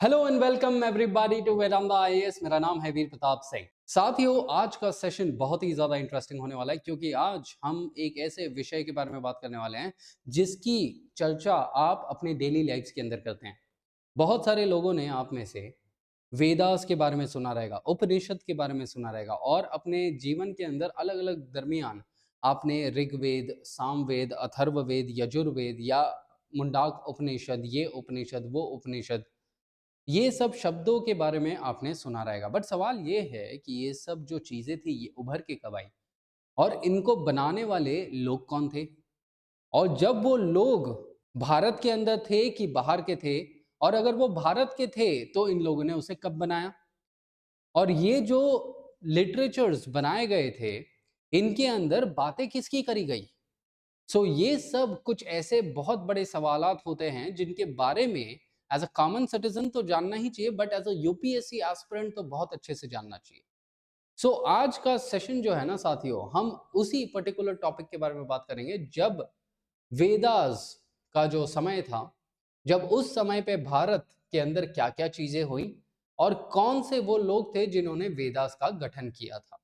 Hello and welcome everybody to Vedanta IAS. मेरा नाम है वीर प्रताप सिंह। साथियों, आज का सेशन बहुत ही ज़्यादा इंटरेस्टिंग होने वाला है क्योंकि आज हम एक ऐसे विषय के बारे में बात करने वाले हैं जिसकी चर्चा आप अपने डेली लाइफ्स के अंदर करते हैं। बहुत सारे लोगों ने आप में से वेदास के बारे में सुना रहेगा, उपनिषद के बारे में सुना रहेगा और अपने जीवन के अंदर अलग-अलग दरमियान आपने ऋग्वेद, सामवेद, अथर्ववेद, यजुर्वेद या मुंडाक उपनिषद, ये उपनिषद, वो उपनिषद, ये सब शब्दों के बारे में आपने सुना रहेगा। बट सवाल ये है कि ये सब जो चीज़ें थी ये उभर के कब आई और इनको बनाने वाले लोग कौन थे? और जब वो लोग भारत के अंदर थे कि बाहर के थे? और अगर वो भारत के थे तो इन लोगों ने उसे कब बनाया? और ये जो लिटरेचर्स बनाए गए थे, इनके अंदर बातें किसकी करी गई? ये सब कुछ ऐसे बहुत बड़े सवालात होते हैं जिनके बारे में एज अ कॉमन सिटीजन तो जानना ही चाहिए, but as a UPSC aspirant तो बहुत अच्छे से जानना चाहिए। आज का सेशन जो है ना साथियों, हम उसी पर्टिकुलर टॉपिक के बारे में बात करेंगे। जब वेदास का जो समय था, जब उस समय पे भारत के अंदर क्या क्या चीजें हुई और कौन से वो लोग थे जिन्होंने वेदास का गठन किया था।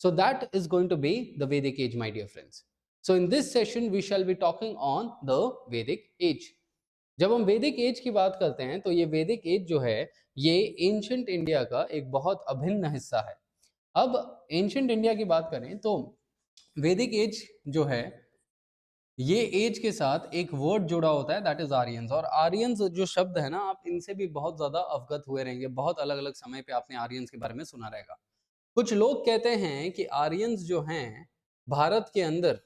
So that is going to be the Vedic age, my dear friends. So in this session we shall be talking on the Vedic age. जब हम वैदिक एज की बात करते हैं तो ये वैदिक एज जो है ये एंशंट इंडिया का एक बहुत अभिन्न हिस्सा है। अब एंशंट इंडिया की बात करें तो वैदिक एज जो है ये एज के साथ एक वर्ड जुड़ा होता है, दैट इज आर्यंस। और आर्यंस जो शब्द है ना, आप इनसे भी बहुत ज्यादा अवगत हुए रहेंगे। बहुत अलग अलग समय पे आपने आर्यंस के बारे में सुना रहेगा। कुछ लोग कहते हैं कि आर्यंस जो हैं भारत के अंदर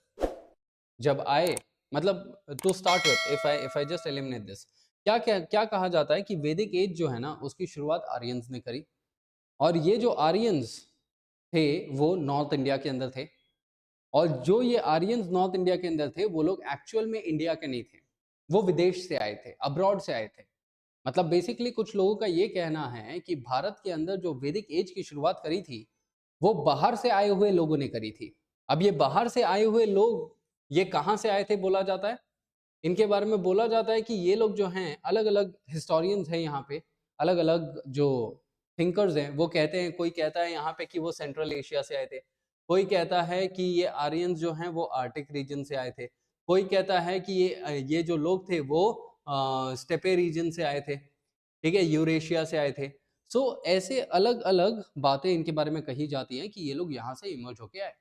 जब आए, मतलब to start with, if I just eliminate this, क्या क्या क्या कहा जाता है कि वैदिक एज जो है ना उसकी शुरुआत आर्यंस ने करी। और ये जो आर्यंस थे वो नॉर्थ इंडिया के अंदर थे। और जो ये आर्यंस नॉर्थ इंडिया के अंदर थे वो लोग एक्चुअल में इंडिया के नहीं थे, वो विदेश से आए थे, अब्रॉड से आए थे। मतलब बेसिकली कुछ लोगों का ये कहना है कि भारत के अंदर जो वैदिक एज की शुरुआत करी थी वो बाहर से आए हुए लोगों ने करी थी। अब ये बाहर से आए हुए लोग ये कहाँ से आए थे बोला जाता है, इनके बारे में बोला जाता है कि ये लोग जो हैं अलग-अलग हिस्टोरियंस हैं यहाँ पे, अलग-अलग जो थिंकर्स हैं वो कहते हैं, कोई कहता है यहाँ पे कि वो सेंट्रल एशिया से आए थे, कोई कहता है कि ये आर्यंस जो हैं वो आर्टिक रीजन से आए थे, कोई कहता है कि ये जो लोग थे वो स्टेपे रीजन से आए थे, ठीक है, यूरेशिया से आए थे। ऐसे अलग-अलग बातें इनके बारे में कही जाती हैं कि ये लोग यहाँ से इमर्ज होके आए।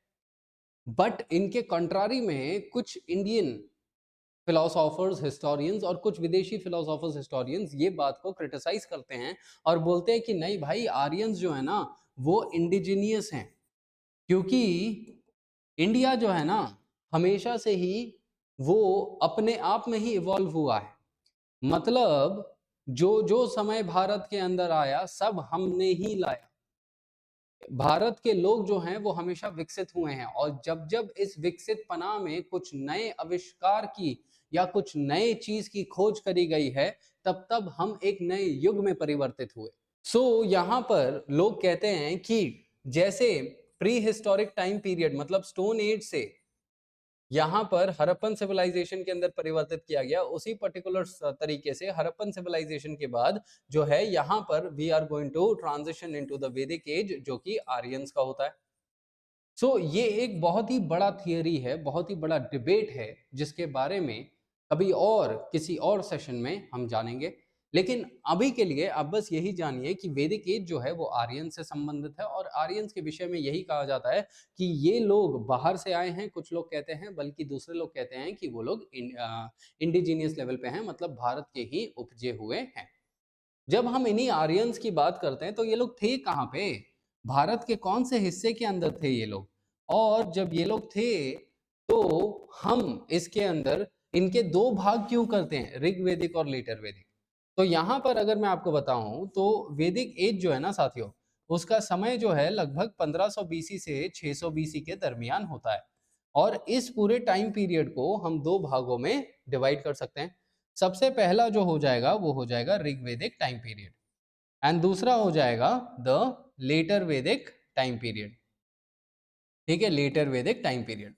बट इनके कंट्रारी में कुछ इंडियन फिलोसोफर्स, हिस्टोरियंस और कुछ विदेशी फिलोसोफर्स, हिस्टोरियंस ये बात को क्रिटिसाइज करते हैं और बोलते हैं कि नहीं भाई, आर्यंस जो है ना वो इंडिजीनियस हैं, क्योंकि इंडिया जो है ना हमेशा से ही वो अपने आप में ही इवॉल्व हुआ है। मतलब जो जो समय भारत के अंदर आया सब हमने ही लाया। भारत के लोग जो हैं वो हमेशा विकसित हुए हैं और जब जब इस विकसित पना में कुछ नए आविष्कार की या कुछ नए चीज की खोज करी गई है, तब तब हम एक नए युग में परिवर्तित हुए। यहाँ पर लोग कहते हैं कि जैसे प्री हिस्टोरिक टाइम पीरियड मतलब स्टोन एज से यहाँ पर हड़प्पन सिविलाइजेशन के अंदर परिवर्तित किया गया, उसी पर्टिकुलर तरीके से हड़प्पन सिविलाइजेशन के बाद जो है यहाँ पर we are going to transition into the Vedic age, जो कि आर्यंस का होता है। ये एक बहुत ही बड़ा थियरी है, बहुत ही बड़ा डिबेट है, जिसके बारे में कभी और किसी और सेशन में हम जानेंगे। लेकिन अभी के लिए आप बस यही जानिए कि वैदिक एज जो है वो आर्यन से संबंधित है और आर्यंस के विषय में यही कहा जाता है कि ये लोग बाहर से आए हैं, कुछ लोग कहते हैं, बल्कि दूसरे लोग कहते हैं कि वो लोग इंडिजीनियस लेवल पे हैं, मतलब भारत के ही उपजे हुए हैं। जब हम इन्हीं आर्यंस की बात करते हैं तो ये लोग थे कहाँ पे, भारत के कौन से हिस्से के अंदर थे ये लोग, और जब ये लोग थे तो हम इसके अंदर इनके दो भाग क्यों करते हैं, ऋग्वेदिक और लेटर वैदिक। यहाँ पर अगर मैं आपको बताऊं तो वैदिक एज जो है ना साथियों, उसका समय जो है लगभग 1500 बीसी से 600 बीसी के दरमियान होता है। और इस पूरे टाइम पीरियड को हम दो भागों में डिवाइड कर सकते हैं। सबसे पहला जो हो जाएगा वो हो जाएगा ऋग्वेदिक टाइम पीरियड एंड दूसरा हो जाएगा the later Vedic time period. ठीक है, लेटर वैदिक टाइम पीरियड।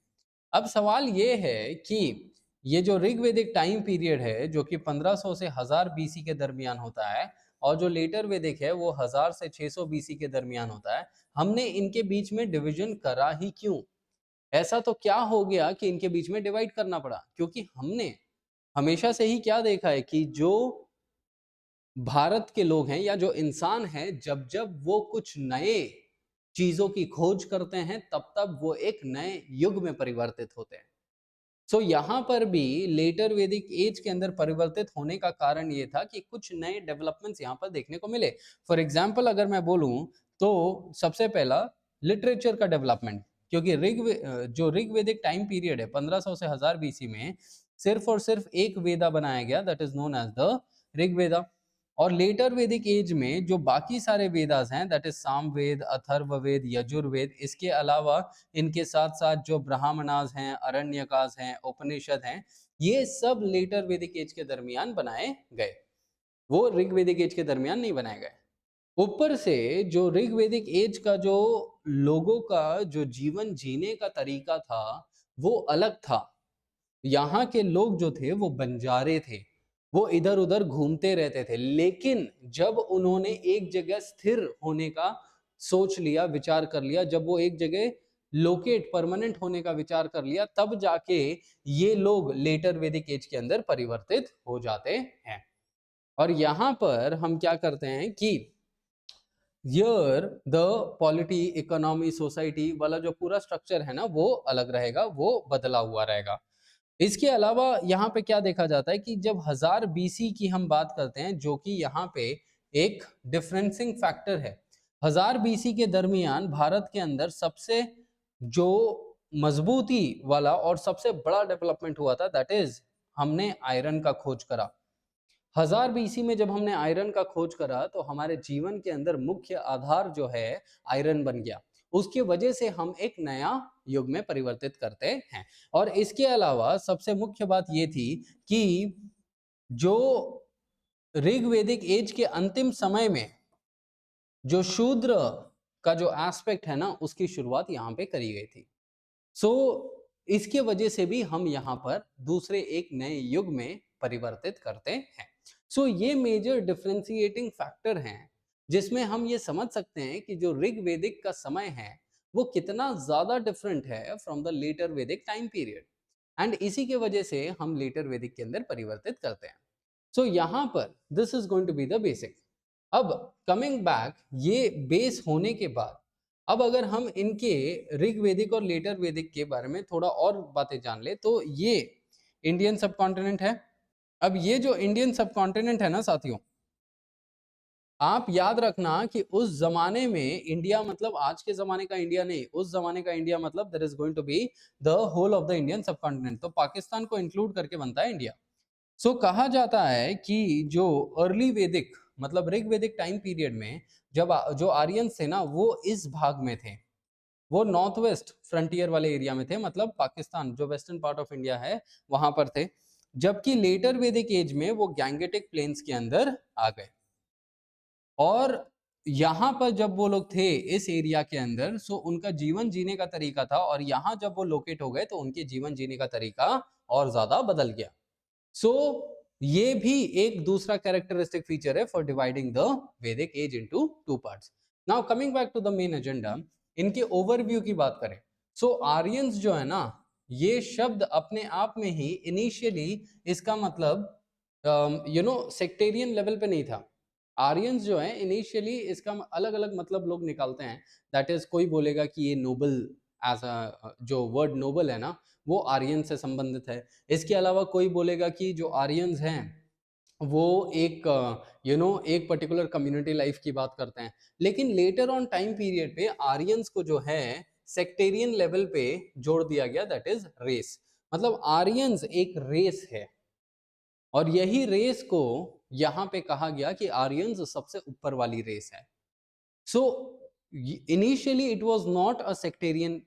अब सवाल ये है कि ये जो ऋग्वेदिक टाइम पीरियड है जो कि 1500 से 1000 बीसी के दरमियान होता है, और जो लेटर वैदिक है वो 1000 से 600 बीसी के दरमियान होता है। हमने इनके बीच में डिवीजन करा ही क्यों? ऐसा तो क्या हो गया कि इनके बीच में डिवाइड करना पड़ा? क्योंकि हमने हमेशा से ही क्या देखा है कि जो भारत के लोग हैं या जो इंसान है, जब जब वो कुछ नए चीजों की खोज करते हैं तब तब वो एक नए युग में परिवर्तित होते हैं। सो यहाँ पर भी लेटर वैदिक एज के अंदर परिवर्तित होने का कारण ये था कि कुछ नए डेवलपमेंट्स यहाँ पर देखने को मिले। फॉर एग्जाम्पल अगर मैं बोलूं तो सबसे पहला लिटरेचर का डेवलपमेंट, क्योंकि जो ऋग्वेदिक टाइम पीरियड है 1500 से 1000 बीसी में सिर्फ और सिर्फ एक वेदा बनाया गया, that is known as the Rigveda. और लेटर वैदिक एज में जो बाकी सारे वेदास हैं, दैट इज सामवेद, अथर्ववेद, यजुर्वेद, इसके अलावा इनके साथ साथ जो ब्राह्मणास हैं, अरण्यकास हैं, उपनिषद हैं, ये सब लेटर वैदिक एज के दरमियान बनाए गए, वो ऋग्वेदिक एज के दरमियान नहीं बनाए गए। ऊपर से जो ऋग्वेदिक एज का जो लोगों का जो जीवन जीने का तरीका था वो अलग था। यहाँ के लोग जो थे वो बंजारे थे, वो इधर उधर घूमते रहते थे, लेकिन जब उन्होंने एक जगह स्थिर होने का सोच लिया, विचार कर लिया, जब वो एक जगह लोकेट परमानेंट होने का विचार कर लिया, तब जाके ये लोग लेटर वैदिक एज के अंदर परिवर्तित हो जाते हैं। और यहाँ पर हम क्या करते हैं कि यर द पॉलिटी, इकोनॉमी, सोसाइटी वाला जो पूरा स्ट्रक्चर है ना वो अलग रहेगा, वो बदला हुआ रहेगा। इसके अलावा यहाँ पे क्या देखा जाता है कि जब 1000 बीसी की हम बात करते हैं, जो कि यहाँ पे एक डिफरेंसिंग फैक्टर है, 1000 बीसी के दरमियान भारत के अंदर सबसे जो मजबूती वाला और सबसे बड़ा डेवलपमेंट हुआ था, दैट इज हमने आयरन का खोज करा। 1000 बीसी में जब हमने आयरन का खोज करा तो हमारे जीवन के अंदर मुख्य आधार जो है आयरन बन गया। उसकी वजह से हम एक नया युग में परिवर्तित करते हैं। और इसके अलावा सबसे मुख्य बात यह थी कि जो ऋग्वेदिक एज के अंतिम समय में जो शूद्र का जो एस्पेक्ट है ना उसकी शुरुआत यहाँ पे करी गई थी। सो इसके वजह से भी हम यहाँ पर दूसरे एक नए युग में परिवर्तित करते हैं। सो ये मेजर डिफरेंशिएटिंग फैक्टर हैं जिसमें हम ये समझ सकते हैं कि जो ऋग्वेदिक का समय है वो कितना ज्यादा डिफरेंट है from the later Vedic time period, and इसी के वजह से हम लेटर वैदिक के अंदर परिवर्तित करते हैं। सो यहाँ पर this is going to be the basic. अब कमिंग बैक, ये बेस होने के बाद अब अगर हम इनके ऋग्वेदिक और लेटर वैदिक के बारे में थोड़ा और बातें जान ले तो ये इंडियन सब कॉन्टिनेंट है। अब ये जो इंडियन सब कॉन्टिनेंट है ना साथियों, आप याद रखना कि उस जमाने में इंडिया मतलब आज के जमाने का इंडिया नहीं, उस जमाने का इंडिया मतलब there is going to be the whole of the Indian subcontinent, तो पाकिस्तान को इंक्लूड करके बनता है इंडिया। सो कहा जाता है कि जो अर्ली वैदिक मतलब ऋग्वेदिक टाइम पीरियड में जब जो आर्यंस थे ना वो इस भाग में थे, वो नॉर्थ वेस्ट फ्रंटियर वाले एरिया में थे, मतलब पाकिस्तान जो वेस्टर्न पार्ट ऑफ इंडिया है वहां पर थे। जबकि लेटर वैदिक एज में वो गैंगेटिक प्लेन्स के अंदर आ गए, और यहाँ पर जब वो लोग थे इस एरिया के अंदर, सो उनका जीवन जीने का तरीका था, और यहाँ जब वो लोकेट हो गए तो उनके जीवन जीने का तरीका और ज्यादा बदल गया। सो ये भी एक दूसरा कैरेक्टरिस्टिक फीचर है for dividing the Vedic age into two parts. Now coming back to the main agenda, इनके ओवरव्यू की बात करें, सो आर्यंस जो है ना, ये शब्द अपने आप में ही इनिशियली इसका मतलब सेक्टेरियन लेवल पे नहीं था। आर्यंस जो है इनिशियली इसका अलग अलग मतलब लोग निकालते हैं, दैट इज कोई बोलेगा कि ये नोबल, एज अ जो वर्ड नोबल है ना वो आर्यन से संबंधित है। इसके अलावा कोई बोलेगा कि जो आर्यंस हैं वो एक एक पर्टिकुलर कम्युनिटी लाइफ की बात करते हैं। लेकिन लेटर ऑन टाइम पीरियड पे आर्यंस को जो है सेक्टेरियन लेवल पे जोड़ दिया गया, दैट इज रेस। मतलब आर्यंस एक रेस है, और यही रेस को यहाँ पे कहा गया कि आर्यंस सबसे ऊपर वाली रेस है। So initially it was not a sectarian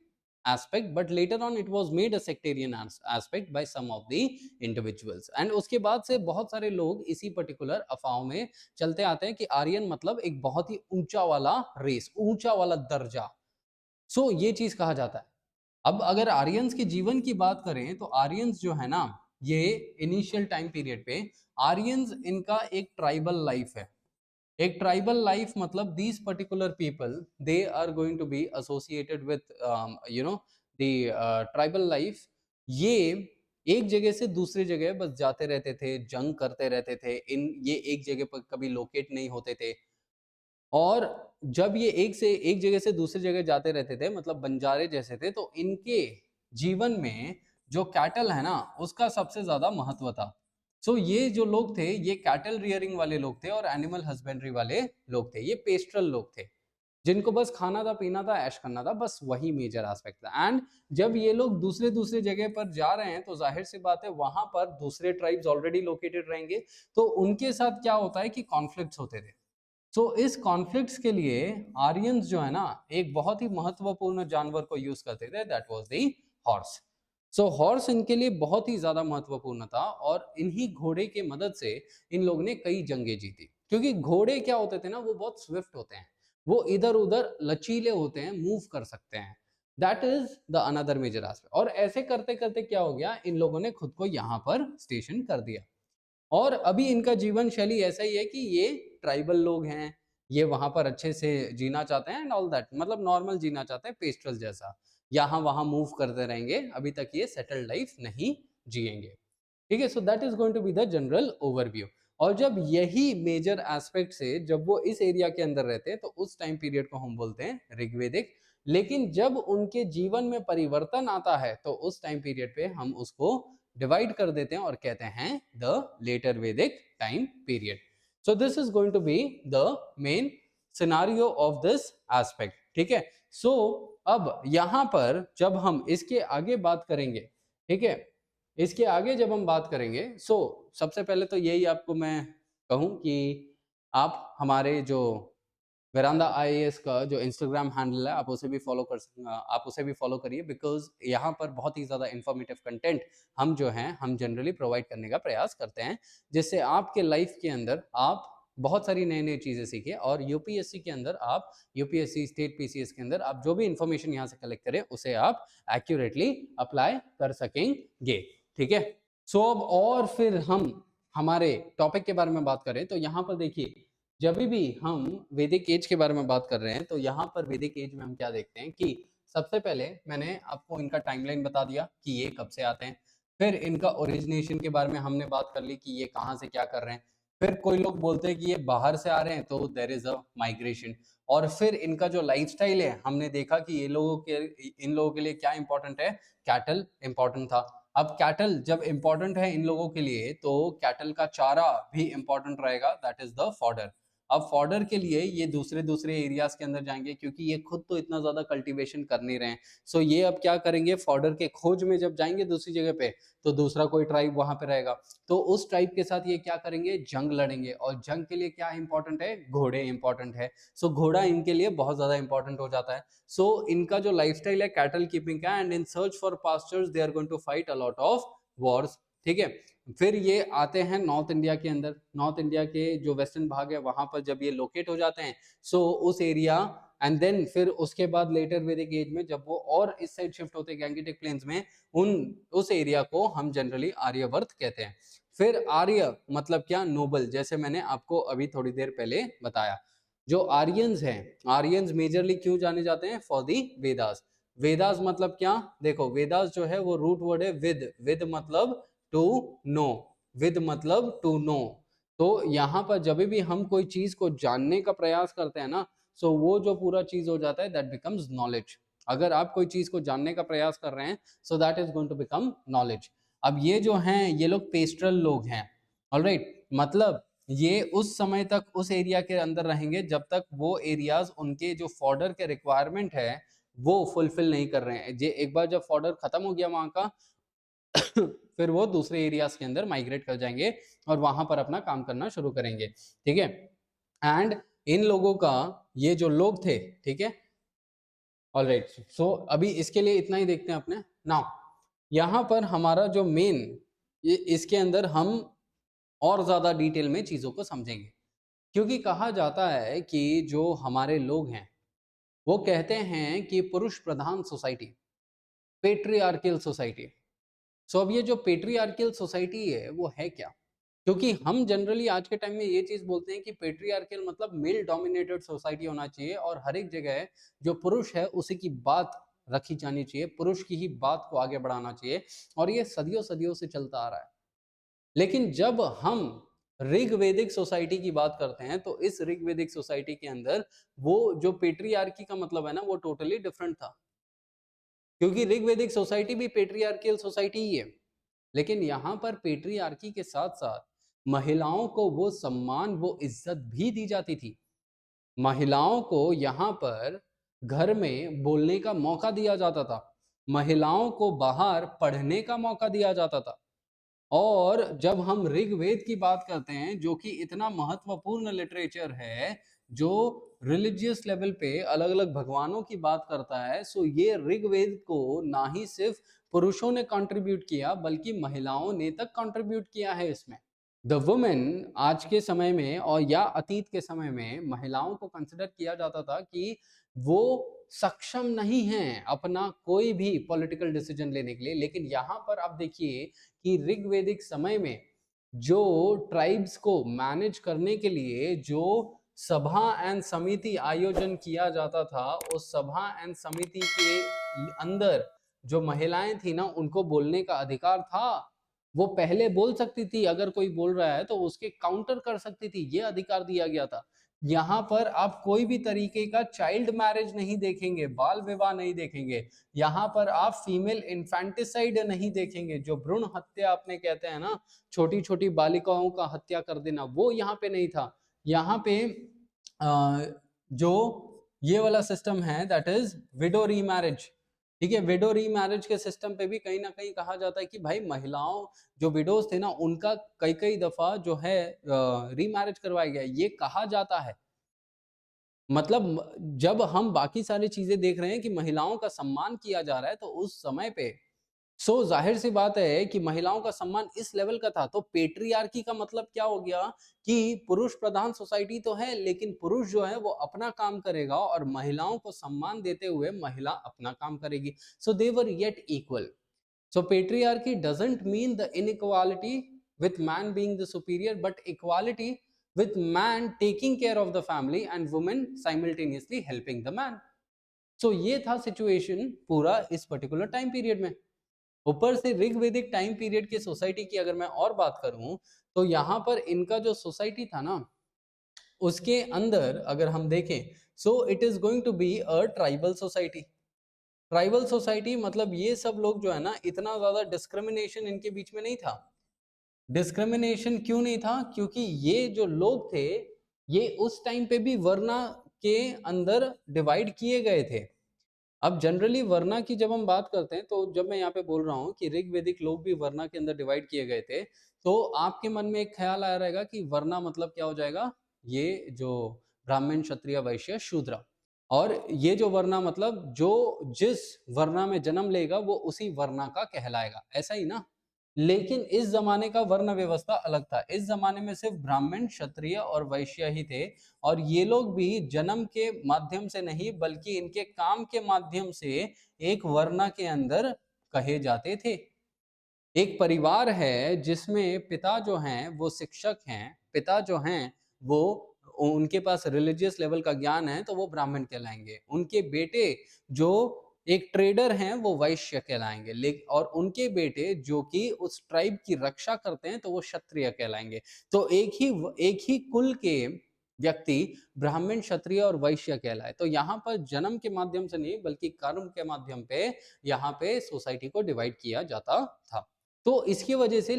aspect, but later on it was made a sectarian aspect by some of the individuals, and उसके बाद से बहुत सारे लोग इसी पर्टिकुलर अफवाहों में चलते आते हैं कि आर्यन मतलब एक बहुत ही ऊंचा वाला रेस, ऊंचा वाला दर्जा। सो ये चीज कहा जाता है। अब अगर आर्यंस के जीवन की बात करें तो आर्यंस जो है ना, ये इनिशियल टाइम पीरियड पे आर्यंस इनका एक ट्राइबल लाइफ है। एक ट्राइबल लाइफ मतलब these particular people they are going to be associated with you know the tribal life. ये एक जगह से दूसरी जगह बस जाते रहते थे, जंग करते रहते थे, इन ये एक जगह पर कभी लोकेट नहीं होते थे। और जब ये एक से एक जगह से दूसरी जगह जाते रहते थे, मतलब बंजारे जैसे थे, तो इनके जीवन में जो कैटल है ना, उसका सबसे ज्यादा महत्व था। सो ये जो लोग थे, ये कैटल रियरिंग वाले लोग थे और एनिमल हस्बेंड्री वाले लोग थे। ये पेस्ट्रल लोग थे जिनको बस खाना था, पीना था, ऐश करना था, बस वही मेजर एस्पेक्ट था। एंड जब ये लोग दूसरे दूसरे जगह पर जा रहे हैं तो जाहिर सी बात है वहां पर दूसरे ट्राइब्स ऑलरेडी लोकेटेड रहेंगे, तो उनके साथ क्या होता है कि कॉन्फ्लिक्ट्स होते थे। तो इस कॉन्फ्लिक्ट्स के लिए आर्यंस जो है ना, एक बहुत ही महत्वपूर्ण जानवर को यूज करते थे, that was the horse. So horse इनके लिए बहुत ही ज्यादा महत्वपूर्ण था और इन्हीं घोड़े के मदद से इन लोगों ने कई जंगें जीती। क्योंकि घोड़े क्या होते थे ना, वो बहुत स्विफ्ट होते हैं, वो इधर उधर लचीले होते हैं, मूव कर सकते हैं। That is the another major aspect. और ऐसे करते करते क्या हो गया, इन लोगों ने खुद को यहाँ पर स्टेशन कर दिया। और अभी इनका जीवन शैली ऐसा ही है कि ये ट्राइबल लोग हैं, ये वहां पर अच्छे से जीना चाहते हैं एंड ऑल दैट, मतलब नॉर्मल जीना चाहते हैं, पेस्ट्रल जैसा, यहाँ वहां मूव करते रहेंगे, अभी तक ये सेटल्ड लाइफ नहीं जिएंगे। ठीक है, so that is going to be the general overview. और जब यही मेजर एस्पेक्ट से जब वो इस एरिया के अंदर रहते हैं तो उस टाइम पीरियड को हम बोलते हैं ऋग्वेदिक। लेकिन जब उनके जीवन में परिवर्तन आता है तो उस टाइम पीरियड पे हम उसको डिवाइड कर देते हैं और कहते हैं the later Vedic time period. So this is going to be the main scenario of this aspect. ठीक है, सो अब यहां पर जब हम इसके आगे बात करेंगे, ठीक है, इसके आगे जब हम बात करेंगे, सो सबसे पहले तो यही आपको मैं कहूं कि आप हमारे जो वेरांदा आईएएस का जो इंस्टाग्राम हैंडल है, आप उसे भी फॉलो कर सकते, आप उसे भी फॉलो करिए, बिकॉज यहाँ पर बहुत ही ज़्यादा इन्फॉर्मेटिव कंटेंट हम जो हैं हम जनरली प्रोवाइड करने का प्रयास करते हैं, जिससे आपके लाइफ के अंदर आप बहुत सारी नई नई चीज़ें सीखें और यूपीएससी के अंदर आप, यूपीएससी स्टेट पीसीएस के अंदर आप जो भी इंफॉर्मेशन यहाँ से कलेक्ट करें उसे आप एक्यूरेटली अप्लाई कर सकेंगे। ठीक है, सो अब और फिर हम हमारे टॉपिक के बारे में बात करें तो यहाँ पर देखिए, जब भी हम वैदिक एज के बारे में बात कर रहे हैं तो यहाँ पर वैदिक एज में हम क्या देखते हैं कि सबसे पहले मैंने आपको इनका टाइमलाइन बता दिया कि ये कब से आते हैं। फिर इनका ओरिजिनेशन के बारे में हमने बात कर ली कि ये कहाँ से क्या कर रहे हैं। फिर कोई लोग बोलते हैं कि ये बाहर से आ रहे हैं तो देर इज अ माइग्रेशन। और फिर इनका जो लाइफस्टाइल है, हमने देखा कि ये लोगों के, इन लोगों के लिए क्या इंपॉर्टेंट है, कैटल इंपॉर्टेंट था। अब कैटल जब इंपॉर्टेंट है इन लोगों के लिए तो कैटल का चारा भी इंपॉर्टेंट रहेगा, दैट इज द फॉडर। अब फॉडर के लिए ये दूसरे दूसरे एरियाज के अंदर जाएंगे क्योंकि ये खुद तो इतना ज्यादा कल्टीवेशन कर नहीं रहे हैं। सो ये अब क्या करेंगे, फॉडर के खोज में जब जाएंगे दूसरी जगह पे तो दूसरा कोई ट्राइब वहां पे रहेगा, तो उस ट्राइब के साथ ये क्या करेंगे, जंग लड़ेंगे। और जंग के लिए क्या इंपॉर्टेंट है, घोड़े इंपॉर्टेंट है। सो घोड़ा इनके लिए बहुत ज्यादा इंपॉर्टेंट हो जाता है। सो इनका जो लाइफस्टाइल है कैटल कीपिंग का, and in search for pastures they are going to fight a lot of wars. ठीक है, फिर ये आते हैं नॉर्थ इंडिया के अंदर, नॉर्थ इंडिया के जो वेस्टर्न भाग है वहां पर जब ये लोकेट हो जाते हैं, सो उस एरिया, एंड देन फिर उसके बाद लेटर वैदिक एज में जब वो और इस साइड शिफ्ट होते हैं गैंगेटिक प्लेन्स में, उन उस एरिया को हम जनरली आर्यवर्त कहते हैं। फिर आर्य मतलब क्या, नोबल, जैसे मैंने आपको अभी थोड़ी देर पहले बताया। जो आर्यंस हैं, आर्यंस मेजरली क्यों जाने जाते हैं, फॉर दी वेदास। वेदास मतलब क्या, देखो वेदास जो है वो रूट वर्ड है विद, विद मतलब टू नो, विद मतलब टू नो। तो यहाँ पर जब भी हम कोई चीज को जानने का प्रयास करते हैं ना, सो वो जो पूरा चीज हो जाता है दैट बिकम्स नॉलेज। अगर आप कोई चीज को जानने का प्रयास कर रहे हैं so that is going to become knowledge. अब ये जो हैं ये लोग पेस्ट्रल लोग हैं, ऑलराइट, मतलब ये उस समय तक उस एरिया के अंदर रहेंगे जब तक वो एरियाज उनके जो फॉर्डर के रिक्वायरमेंट है वो फुलफिल नहीं कर रहे हैं। जे एक बार जब फॉर्डर खत्म हो गया वहां का फिर वो दूसरे एरियाज के अंदर माइग्रेट कर जाएंगे और वहां पर अपना काम करना शुरू करेंगे। ठीक है, एंड इन लोगों का ये जो लोग थे, ठीक है, ऑलराइट, सो अभी इसके लिए इतना ही देखते हैं अपने नाउ। यहां पर हमारा जो मेन, ये इसके अंदर हम और ज्यादा डिटेल में चीजों को समझेंगे, क्योंकि कहा जाता है कि जो हमारे लोग हैं वो कहते हैं कि पुरुष प्रधान सोसाइटी, पेट्रियार्कियल सोसाइटी। सो अब ये जो पेट्रियार्कियल सोसाइटी है वो है क्या, क्योंकि हम जनरली आज के टाइम में ये चीज बोलते हैं कि पेट्रियार्कल मतलब मेल डोमिनेटेड सोसाइटी होना चाहिए और हर एक जगह जो पुरुष है उसी की बात रखी जानी चाहिए, पुरुष की ही बात को आगे बढ़ाना चाहिए, और ये सदियों सदियों से चलता आ रहा है। लेकिन जब हम ऋग्वेदिक सोसाइटी की बात करते हैं तो इस ऋग्वेदिक सोसाइटी के अंदर वो जो पेट्रियार्की का मतलब है ना वो टोटली डिफरेंट था, क्योंकि ऋग्वेदिक सोसाइटी भी पेट्रियार्कियल सोसाइटी ही है। लेकिन यहाँ पर पेट्रियार्की के साथ साथ महिलाओं को वो सम्मान वो इज्जत भी दी जाती थी। महिलाओं को यहाँ पर घर में बोलने का मौका दिया जाता था, महिलाओं को बाहर पढ़ने का मौका दिया जाता था। और जब हम ऋग्वेद की बात करते हैं जो कि इतना महत्वपूर्ण लिटरेचर है, जो रिलीजियस लेवल पे अलग अलग भगवानों की बात करता है, सो ये ऋग्वेद को ना ही सिर्फ पुरुषों ने कंट्रीब्यूट किया बल्कि महिलाओं ने तक कंट्रीब्यूट किया है इसमें। द वुमेन आज के समय में और या अतीत के समय में महिलाओं को कंसिडर किया जाता था कि वो सक्षम नहीं है अपना कोई भी पॉलिटिकल डिसीजन लेने के लिए। लेकिन यहाँ पर आप देखिए कि ऋग्वेदिक समय में जो ट्राइब्स को मैनेज करने के लिए जो सभा एंड समिति आयोजन किया जाता था, उस सभा एंड समिति के अंदर जो महिलाएं थी ना उनको बोलने का अधिकार था। वो पहले बोल सकती थी, अगर कोई बोल रहा है तो उसके काउंटर कर सकती थी, ये अधिकार दिया गया था। यहाँ पर आप कोई भी तरीके का चाइल्ड मैरिज नहीं देखेंगे, बाल विवाह नहीं देखेंगे, यहाँ पर आप फीमेल इन्फेंटिसाइड नहीं देखेंगे, जो भ्रूण हत्या आपने कहते हैं ना, छोटी छोटी बालिकाओं का हत्या कर देना, वो यहाँ पे नहीं था। यहाँ पे जो ये वाला सिस्टम है दैट इज विडो रीमैरिज। ठीक है, विडो रीमैरिज के सिस्टम पे भी कहीं ना कहीं कहा जाता है कि भाई महिलाओं जो विडोज थे ना उनका कई कई दफा जो है रीमैरिज करवाया गया, ये कहा जाता है। मतलब जब हम बाकी सारी चीजें देख रहे हैं कि महिलाओं का सम्मान किया जा रहा है, तो उस समय पे सो जाहिर सी बात है कि महिलाओं का सम्मान इस लेवल का था। तो पेट्रियार्की का मतलब क्या हो गया कि पुरुष प्रधान सोसाइटी तो है लेकिन पुरुष जो है वो अपना काम करेगा और महिलाओं को सम्मान देते हुए महिला अपना काम करेगी। So they were yet equal. So patriarchy doesn't mean the inequality with man being the superior, but equality with man taking care of the family and women simultaneously helping the man. So ये था situation पूरा इस particular time period में। ऊपर से ऋग्वेदिक time period की society की अगर मैं और बात करूं तो यहाँ पर इनका जो सोसाइटी था ना उसके अंदर अगर हम देखें, so it is going to be a tribal society. Tribal society मतलब ये सब लोग जो है ना, इतना ज्यादा डिस्क्रिमिनेशन इनके बीच में नहीं था। डिस्क्रिमिनेशन क्यों नहीं था? क्योंकि ये जो लोग थे ये उस टाइम पे भी वर्ना के अंदर डिवाइड किए गए थे। अब जनरली वर्ना की जब हम बात करते हैं, तो जब मैं यहाँ पे बोल रहा हूँ कि ऋग्वेदिक लोग भी वर्ना के अंदर डिवाइड किए गए थे, तो आपके मन में एक ख्याल आया रहेगा कि वर्ना मतलब क्या हो जाएगा, ये जो ब्राह्मण क्षत्रिय वैश्य शूद्र। और ये जो वर्ना मतलब जो जिस वर्ना में जन्म लेगा वो उसी वर्ना का कहलाएगा, ऐसा ही ना। लेकिन इस जमाने का वर्ण व्यवस्था अलग था। इस जमाने में सिर्फ ब्राह्मण क्षत्रिय और वैश्य ही थे, और ये लोग भी जन्म के माध्यम से नहीं बल्कि इनके काम के माध्यम से एक वर्ण के अंदर कहे जाते थे। एक परिवार है जिसमें पिता जो हैं वो शिक्षक हैं, पिता जो हैं वो उनके पास रिलीजियस लेवल का ज्ञान है तो वो ब्राह्मण कहलाएंगे, उनके बेटे जो एक ट्रेडर हैं वो वैश्य कहलाएंगे, लेकिन और उनके बेटे जो कि उस ट्राइब की रक्षा करते हैं तो वो क्षत्रिय कहलाएंगे। तो एक ही कुल के व्यक्ति ब्राह्मण क्षत्रिय और वैश्य कहलाए। तो यहाँ पर जन्म के माध्यम से नहीं बल्कि कर्म के माध्यम पे यहाँ पे सोसाइटी को डिवाइड किया जाता था। तो इसकी वजह से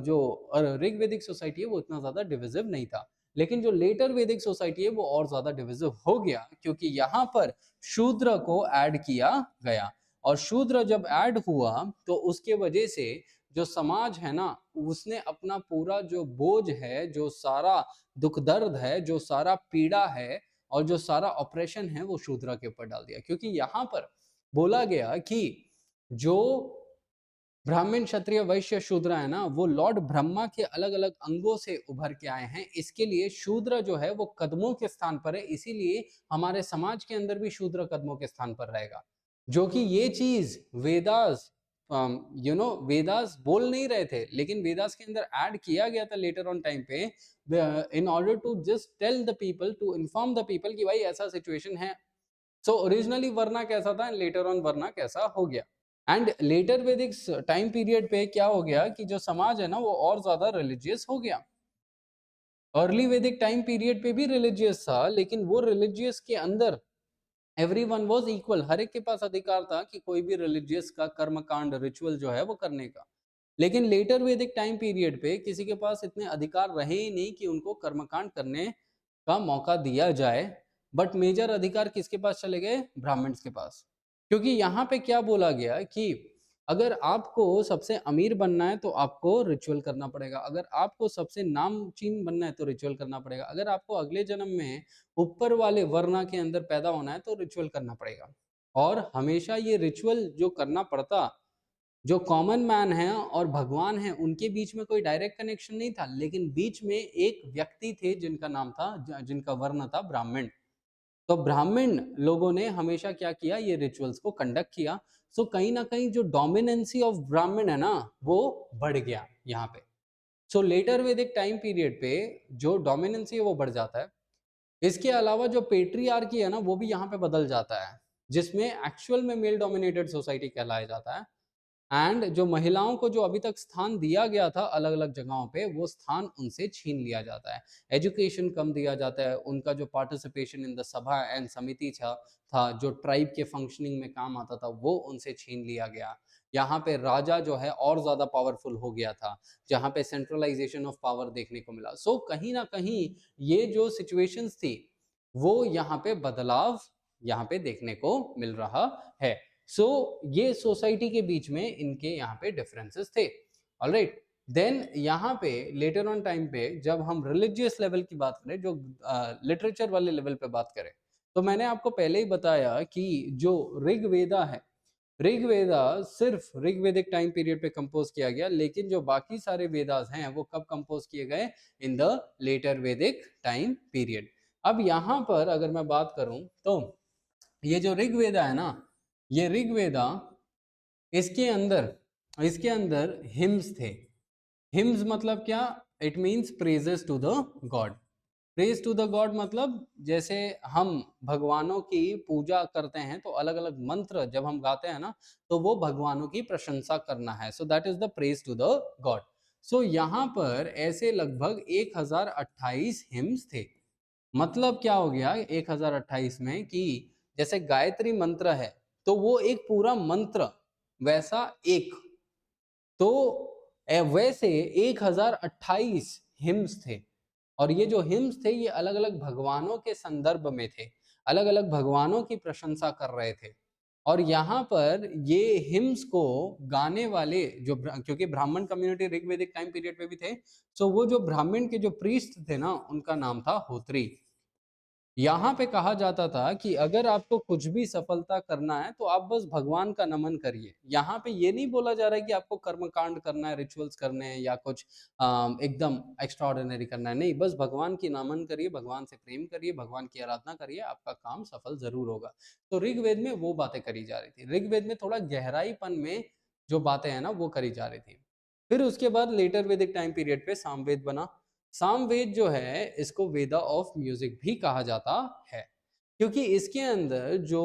जो ऋग्वेदिक सोसाइटी है वो इतना ज्यादा डिविजिव नहीं था। लेकिन जो लेटर वैदिक सोसाइटी है वो और ज्यादा डिविजिव हो गया, क्योंकि यहाँ पर शूद्र को ऐड किया गया। और शूद्र जब ऐड हुआ तो उसके वजह से जो समाज है ना, उसने अपना पूरा जो बोझ है, जो सारा दुख दर्द है, जो सारा पीड़ा है और जो सारा ऑपरेशन है वो शूद्र के ऊपर डाल दिया। क्योंकि यहाँ पर बोला गया कि जो ब्राह्मण क्षत्रिय वैश्य शूद्र है ना, वो लॉर्ड ब्रह्मा के अलग अलग अंगों से उभर के आए हैं। इसके लिए शूद्र जो है वो कदमों के स्थान पर है, इसीलिए हमारे समाज के अंदर भी शूद्र कदमों के स्थान पर रहेगा। जो कि ये चीज वेदास वेदास बोल नहीं रहे थे, लेकिन वेदास के अंदर ऐड किया गया था लेटर ऑन टाइम पे, in order to just tell the people, to inform the people कि भाई ऐसा सिचुएशन है। सो ओरिजिनली वरना कैसा था, लेटर ऑन वरना कैसा हो गया। And later Vedic time period पे क्या हो गया कि जो समाज है ना वो और ज्यादा रिलीजियस हो गया। अर्ली वैदिक टाइम पीरियड पे भी रिलीजियस था, लेकिन वो रिलीजियस के अंदर एवरीवन वाज इक्वल, हर एक के पास अधिकार था कि कोई भी रिलीजियस का कर्मकांड रिचुअल जो है वो करने का। लेकिन लेटर वैदिक टाइम पीरियड पे किसी के पास इतने अधिकार रहे ही नहीं कि उनको कर्मकांड करने का मौका दिया जाए, बट मेजर अधिकार किसके पास चले गए, ब्राह्मण्स के पास। क्योंकि यहाँ पे क्या बोला गया कि अगर आपको सबसे अमीर बनना है तो आपको रिचुअल करना पड़ेगा, अगर आपको सबसे नामचीन बनना है तो रिचुअल करना पड़ेगा, अगर आपको अगले जन्म में ऊपर वाले वर्ण के अंदर पैदा होना है तो रिचुअल करना पड़ेगा। और हमेशा ये रिचुअल जो करना पड़ता, जो कॉमन मैन है और भगवान है उनके बीच में कोई डायरेक्ट कनेक्शन नहीं था, लेकिन बीच में एक व्यक्ति थे जिनका नाम था, जिनका वर्ण था ब्राह्मण। तो ब्राह्मण लोगों ने हमेशा क्या किया, ये रिचुअल्स को कंडक्ट किया। सो कहीं ना कहीं जो डोमिनेंसी ऑफ ब्राह्मण है ना वो बढ़ गया यहाँ पे। सो लेटर वैदिक टाइम पीरियड पे जो डोमिनेंसी है वो बढ़ जाता है। इसके अलावा जो पेट्रियार्की है ना वो भी यहाँ पे बदल जाता है, जिसमें एक्चुअल में मेल डोमिनेटेड सोसाइटी कहलाया जाता है। एंड जो महिलाओं को जो अभी तक स्थान दिया गया था अलग अलग जगहों पे, वो स्थान उनसे छीन लिया जाता है। एजुकेशन कम दिया जाता है, उनका जो पार्टिसिपेशन इन द सभा एंड समिति था जो ट्राइब के फंक्शनिंग में काम आता था वो उनसे छीन लिया गया। यहाँ पे राजा जो है और ज्यादा पावरफुल हो गया था, जहाँ पे सेंट्रलाइजेशन ऑफ पावर देखने को मिला। सो कहीं ना कहीं ये जो सिचुएशंस थी वो यहाँ पे बदलाव यहाँ पे देखने को मिल रहा है। सो ये सोसाइटी के बीच में इनके यहाँ पे डिफरेंसेस थे। ऑलराइट, देन यहाँ पे लेटर ऑन टाइम पे जब हम रिलीजियस लेवल की बात करें, जो लिटरेचर वाले लेवल पे बात करें, तो मैंने आपको पहले ही बताया कि जो ऋग्वेदा है, ऋग्वेदा सिर्फ ऋग्वेदिक टाइम पीरियड पे कंपोज किया गया, लेकिन जो बाकी सारे वेदास हैं वो कब कंपोज किए गए, in the later Vedic time period. अब यहाँ पर अगर मैं बात करूं तो ये जो ऋग्वेदा है ना, ये ऋग्वेदा, इसके अंदर हिम्स थे। हिम्स मतलब क्या, it means praises to the god. Praise to the god मतलब जैसे हम भगवानों की पूजा करते हैं तो अलग अलग मंत्र जब हम गाते हैं ना तो वो भगवानों की प्रशंसा करना है। So that is the praise to the god. So यहाँ पर ऐसे लगभग 1028 हिम्स थे। मतलब क्या हो गया 1028 में कि जैसे गायत्री मंत्र है तो वो एक पूरा मंत्र, वैसा एक, तो वैसे 1028 हिम्स थे। और ये जो हिम्स थे ये अलग अलग भगवानों के संदर्भ में थे, अलग अलग भगवानों की प्रशंसा कर रहे थे। और यहाँ पर ये हिम्स को गाने वाले जो क्योंकि ब्राह्मण कम्युनिटी ऋग्वेदिक टाइम पीरियड पे भी थे, तो वो जो ब्राह्मण के जो प्रीस्ट थे ना उनका नाम था होत्री। यहाँ पे कहा जाता था कि अगर आपको कुछ भी सफलता करना है तो आप बस भगवान का नमन करिए। यहाँ पे ये नहीं बोला जा रहा है कि आपको कर्मकांड करना है, रिचुअल्स करने हैं या कुछ एकदम एक्स्ट्राऑर्डिनरी करना है, नहीं, बस भगवान की नमन करिए, भगवान से प्रेम करिए, भगवान की आराधना करिए, आपका काम सफल जरूर होगा। तो ऋग्वेद में वो बातें करी जा रही थी, ऋग्वेद में थोड़ा गहराईपन में जो बातें हैं ना वो करी जा रही थी। फिर उसके बाद लेटर वैदिक टाइम पीरियड पे सामवेद बना। सामवेद जो है इसको वेदा ऑफ म्यूजिक भी कहा जाता है, क्योंकि इसके अंदर जो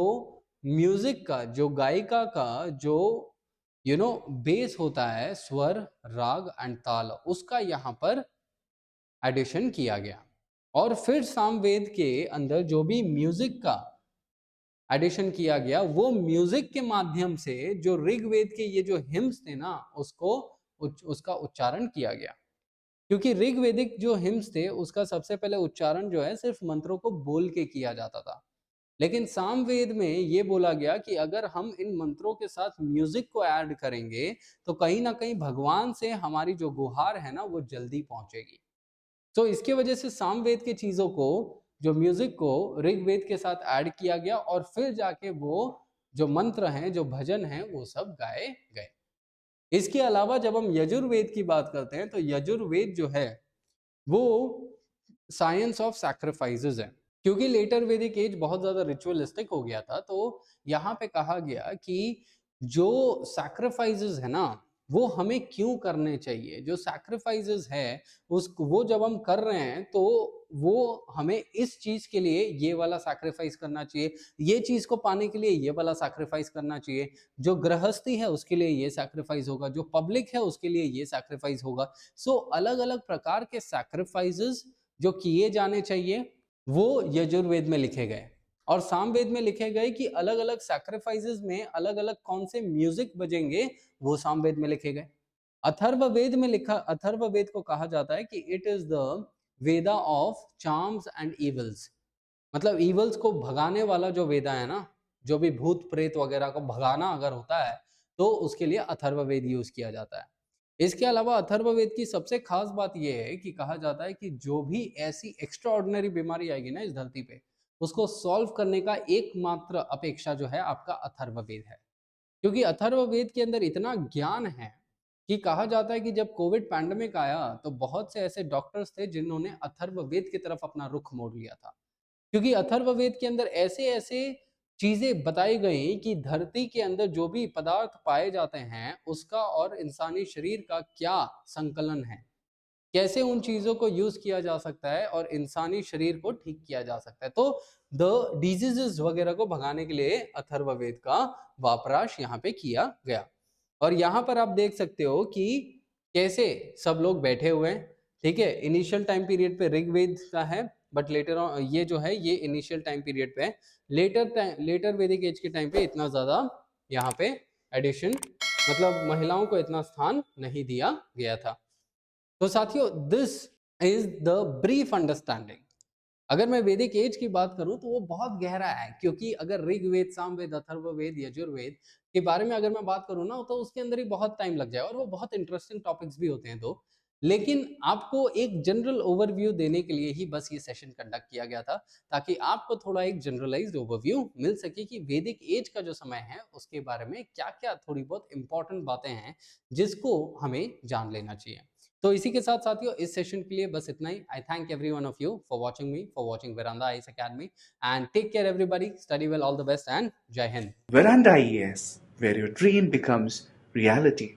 म्यूजिक का, जो गायिका का जो बेस होता है, स्वर, राग एंड ताल, उसका यहाँ पर एडिशन किया गया। और फिर सामवेद के अंदर जो भी म्यूजिक का एडिशन किया गया वो म्यूजिक के माध्यम से जो ऋग्वेद के ये जो हिम्स थे ना उसको उसका उच्चारण किया गया। क्योंकि ऋग्वेदिक जो हिम्स थे उसका सबसे पहले उच्चारण जो है सिर्फ मंत्रों को बोल के किया जाता था, लेकिन सामवेद में ये बोला गया कि अगर हम इन मंत्रों के साथ म्यूजिक को ऐड करेंगे तो कहीं ना कहीं भगवान से हमारी जो गुहार है ना वो जल्दी पहुंचेगी। तो इसके वजह से सामवेद के चीजों को, जो म्यूजिक को ऋग्वेद के साथ ऐड किया गया और फिर जाके वो जो मंत्र हैं, जो भजन हैं, वो सब गाए गए। इसके अलावा जब हम यजुर्वेद की बात करते हैं तो यजुर्वेद जो है वो साइंस ऑफ सैक्रिफाइसेस है। क्योंकि लेटर वैदिक एज बहुत ज्यादा रिचुअलिस्टिक हो गया था, तो यहाँ पे कहा गया कि जो सैक्रिफाइसेस है ना, वो हमें क्यों करने चाहिए? जो सैक्रिफाइसेस है, वो जब हम कर रहे हैं, तो वो हमें इस चीज़ के लिए ये वाला सैक्रिफाइस करना चाहिए, ये चीज़ को पाने के लिए ये वाला सैक्रिफाइस करना चाहिए, जो गृहस्थी है उसके लिए ये सैक्रिफाइस होगा, जो पब्लिक है उसके लिए ये सैक्रिफाइस होगा। सो अलग-अलग प्रकार के सैक्रिफाइसेस जो किए जाने चाहिए, वो यजुर्वेद में लिखे गए। और सामवेद में लिखे गए कि अलग-अलग सैक्रिफाइसेस में अलग-अलग कौन से म्यूजिक बजेंगे, वो सामवेद में लिखे गए। अथर्ववेद को कहा जाता है कि it is the Veda of charms and evils. मतलब इविल्स को भगाने वाला जो वेदा है ना, जो भी भूत प्रेत वगैरह को भगाना अगर होता है, तो उसके लिए अथर्ववेद यूज किया जाता है। इसके अलावा अथर्ववेद की सबसे खास बात यह है कि कहा जाता है कि जो भी ऐसी एक्स्ट्राऑर्डिनरी बीमारी आएगी ना इस धरती पे, उसको सॉल्व करने का एकमात्र अपेक्षा जो है आपका अथर्ववेद है। क्योंकि अथर्ववेद के अंदर इतना ज्ञान है कि कहा जाता है कि जब कोविड पैंडेमिक आया, तो बहुत से ऐसे डॉक्टर्स थे जिन्होंने अथर्ववेद की तरफ अपना रुख मोड़ लिया था। क्योंकि अथर्ववेद के अंदर ऐसे-ऐसे चीज़ें बताई गई कि धरती के अंदर जो भी पदार्थ पाए जाते हैं, उसका और इंसानी शरीर का क्या संकलन है। कैसे उन चीज़ों को यूज़ किया जा सकता है और इंसानी शरीर को ठीक किया जा सकता है। तो द डिजीज़ेज़ वगैरह को भगाने के लिए अथर्ववेद का वापराश यहाँ पे किया गया। और यहाँ पर आप देख सकते हो कि कैसे सब लोग बैठे हुए हैं, ठीक है? इनिशियल टाइम पीरियड पे ऋग्वेद का है, बट लेटर ऑन ये जो है ये इनिशियल टाइम पीरियड पे है। लेटर वैदिक एज के टाइम पे इतना ज़्यादा यहाँ पे एडिशन, मतलब महिलाओं को इतना स्थान नहीं दिया गया था। तो साथियों, this is the brief understanding. अगर मैं वैदिक एज की बात करूं तो वो बहुत गहरा है, क्योंकि अगर ऋग्वेद, सामवेद, अथर्ववेद, यजुर्वेद के बारे में अगर मैं बात करूं ना, तो उसके अंदर ही बहुत टाइम लग जाए और वो बहुत इंटरेस्टिंग टॉपिक्स भी होते हैं दो। लेकिन आपको एक जनरल ओवरव्यू देने के लिए ही बस ये सेशन कंडक्ट किया गया था, ताकि आपको थोड़ा एक जनरलाइज्ड ओवरव्यू मिल सके कि वैदिक एज का जो समय है उसके बारे में क्या-क्या थोड़ी बहुत इंपॉर्टेंट बातें हैं जिसको हमें जान लेना चाहिए। तो इसी के साथ साथियों, इस सेशन के लिए बस इतना ही। I thank every one of you for watching me, for watching Veranda IAS Academy, and take care everybody, study well, all the best एंड जय Hind. Veranda IAS, where your dream becomes reality.